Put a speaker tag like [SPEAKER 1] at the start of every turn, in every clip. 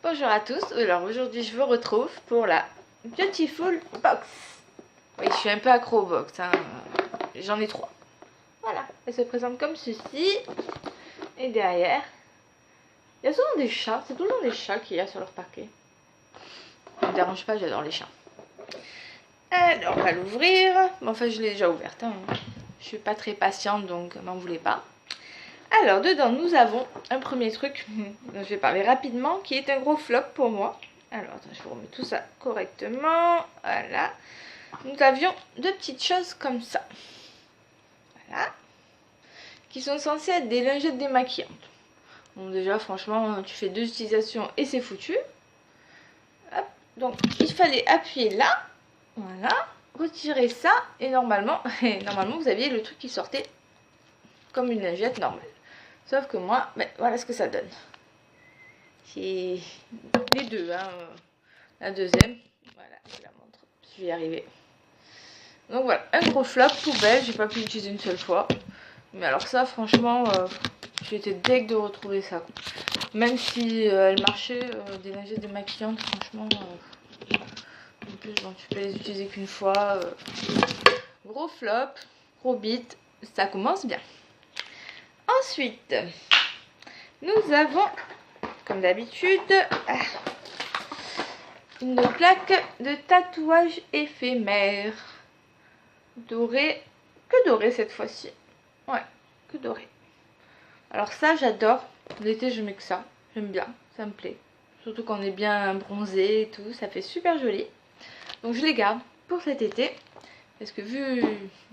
[SPEAKER 1] Bonjour à tous, alors aujourd'hui je vous retrouve pour la Beautiful Box. Oui, je suis un peu accro aux box, hein. J'en ai 3. Voilà, elle se présente comme ceci. Et derrière, il y a souvent des chats, c'est toujours des chats qu'il y a sur leur paquet. Ça me dérange pas, j'adore les chats. Alors on va l'ouvrir. Bon, enfin je l'ai déjà ouverte, hein. Je suis pas très patiente donc m'en voulez pas. Alors dedans nous avons un premier truc dont je vais parler rapidement qui est un gros flop pour moi. Alors attends, je vous remets tout ça correctement. Voilà. Nous avions deux petites choses comme ça. Voilà. Qui sont censées être des lingettes démaquillantes. Bon déjà franchement tu fais 2 utilisations et c'est foutu. Hop. Donc il fallait appuyer là. Voilà. Retirer ça et normalement vous aviez le truc qui sortait comme une lingette normale. Sauf que moi, voilà ce que ça donne. C'est les deux, hein. La deuxième, voilà, je la montre, je vais y arriver. Donc voilà, un gros flop, poubelle, j'ai pas pu l'utiliser une seule fois. Mais alors ça, franchement, j'étais deg de retrouver ça. Même si elle marchait, des lingettes démaquillantes, franchement, en plus, bon, tu peux les utiliser qu'une fois. Gros flop, gros bit, ça commence bien. Ensuite, nous avons, comme d'habitude, une plaque de tatouage éphémère. Doré, que doré cette fois-ci. Ouais, que doré. Alors ça, j'adore. L'été, je mets que ça. J'aime bien, ça me plaît. Surtout quand on est bien bronzé et tout, ça fait super joli. Donc je les garde pour cet été. Parce que vu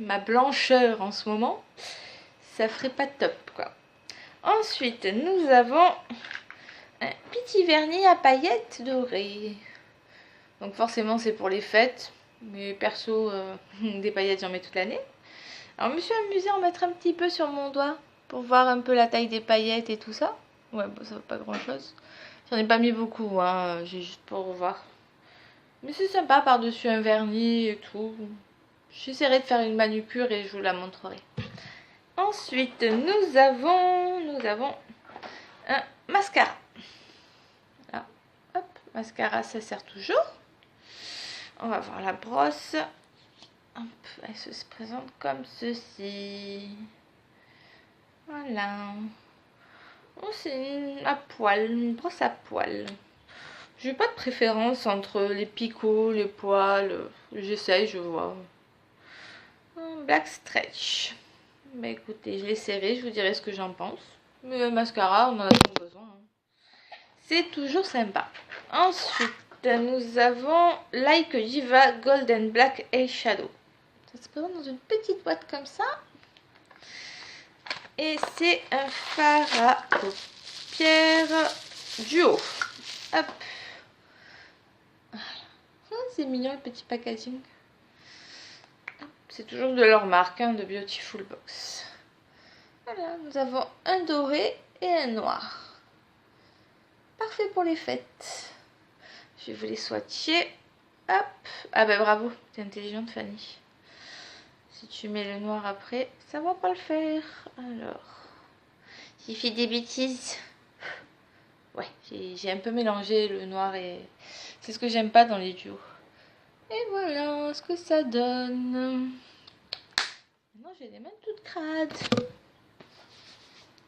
[SPEAKER 1] ma blancheur en ce moment, ça ferait pas top, quoi. Ensuite, nous avons un petit vernis à paillettes dorées. Donc forcément, c'est pour les fêtes. Mais perso, des paillettes, j'en mets toute l'année. Alors, je me suis amusée à en mettre un petit peu sur mon doigt pour voir un peu la taille des paillettes et tout ça. Ouais, bon, ça va pas grand-chose. J'en ai pas mis beaucoup, hein. J'ai juste pour voir. Mais c'est sympa par-dessus un vernis et tout. J'essaierai de faire une manucure et je vous la montrerai. Ensuite, nous avons un mascara. Là, hop, mascara, ça sert toujours. On va voir la brosse. Hop, elle se présente comme ceci. Voilà. Oh, c'est à poil, une brosse à poil. J'ai pas de préférence entre les picots, les poils. J'essaye, je vois. Black stretch. Bah écoutez, je l'ai serré, je vous dirai ce que j'en pense. Mais le mascara, on en a toujours besoin. C'est toujours sympa. Ensuite, nous avons Like Diva Golden Black Eyeshadow. Ça se présente dans une petite boîte comme ça. Et c'est un fard à paupières duo. Hop. Voilà. Oh, c'est mignon le petit packaging. C'est toujours de leur marque, hein, de Beautiful Box. Voilà, nous avons un doré et un noir. Parfait pour les fêtes. Je vais vous les swatcher. Hop. Ah bah bravo, t'es intelligente Fanny. Si tu mets le noir après, ça va pas le faire. Alors, j'ai fait des bêtises. Ouais, j'ai un peu mélangé le noir et... C'est ce que j'aime pas dans les duos. Et voilà ce que ça donne. Maintenant, j'ai les mains toutes crades.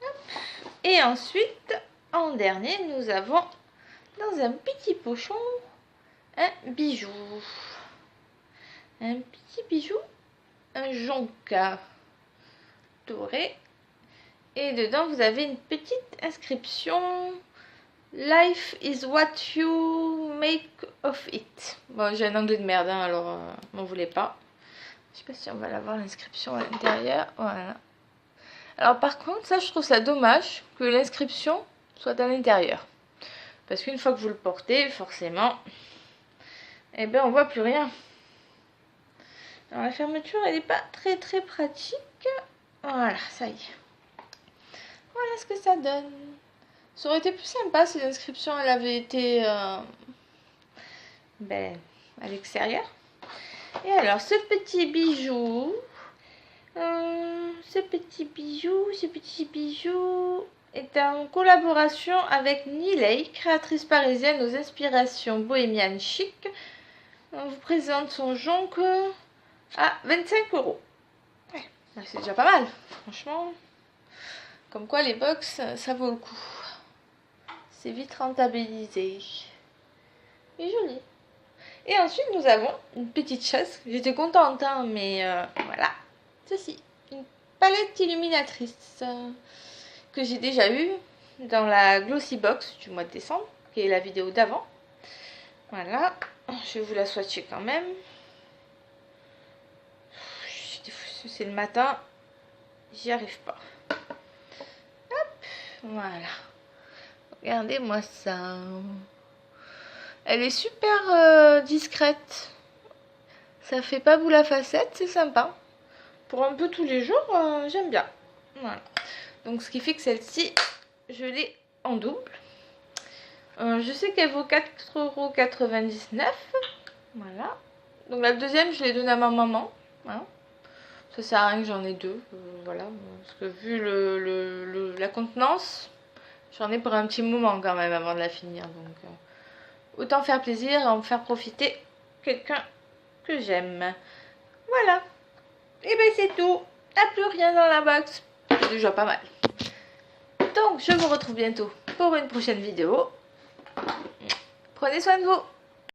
[SPEAKER 1] Hop. Et ensuite, en dernier, nous avons dans un petit pochon un bijou. Un petit bijou, un jonca doré. Et dedans, vous avez une petite inscription. Life is what you make of it. Bon, j'ai un anglais de merde, hein, alors m'en voulez pas. Je sais pas si on va l'avoir l'inscription à l'intérieur. Voilà. Alors par contre, ça, je trouve ça dommage que l'inscription soit à l'intérieur. Parce qu'une fois que vous le portez, forcément, eh ben, on voit plus rien. Alors la fermeture, elle n'est pas très très pratique. Voilà, ça y est. Voilà ce que ça donne. Ça aurait été plus sympa si l'inscription elle avait été à l'extérieur. Et alors ce petit bijou, est en collaboration avec Nilay, créatrice parisienne aux inspirations bohémiennes chic. On vous présente son jonc à 25 €. Ouais, bah c'est déjà pas mal, franchement. Comme quoi les box, ça vaut le coup. C'est vite rentabilisé. Et joli. Et ensuite nous avons une petite chose. J'étais contente, hein, mais voilà. Ceci, une palette illuminatrice que j'ai déjà eue dans la Glossy Box du mois de décembre, qui est la vidéo d'avant. Voilà, je vais vous la swatcher quand même. C'est le matin, j'y arrive pas. Hop, voilà. Regardez-moi ça. Elle est super discrète. Ça fait pas boule à facettes, c'est sympa. Pour un peu tous les jours, j'aime bien. Voilà. Donc ce qui fait que celle-ci, je l'ai en double. Je sais qu'elle vaut 4,99 €. Voilà. Donc la deuxième, je l'ai donnée à ma maman. Hein. Ça sert à rien que j'en ai deux. Voilà. Parce que vu la contenance, j'en ai pour un petit moment quand même avant de la finir. Donc autant faire plaisir et en faire profiter quelqu'un que j'aime. Voilà. Et ben c'est tout. Il n'y a plus rien dans la box. C'est déjà pas mal. Donc je vous retrouve bientôt pour une prochaine vidéo. Prenez soin de vous.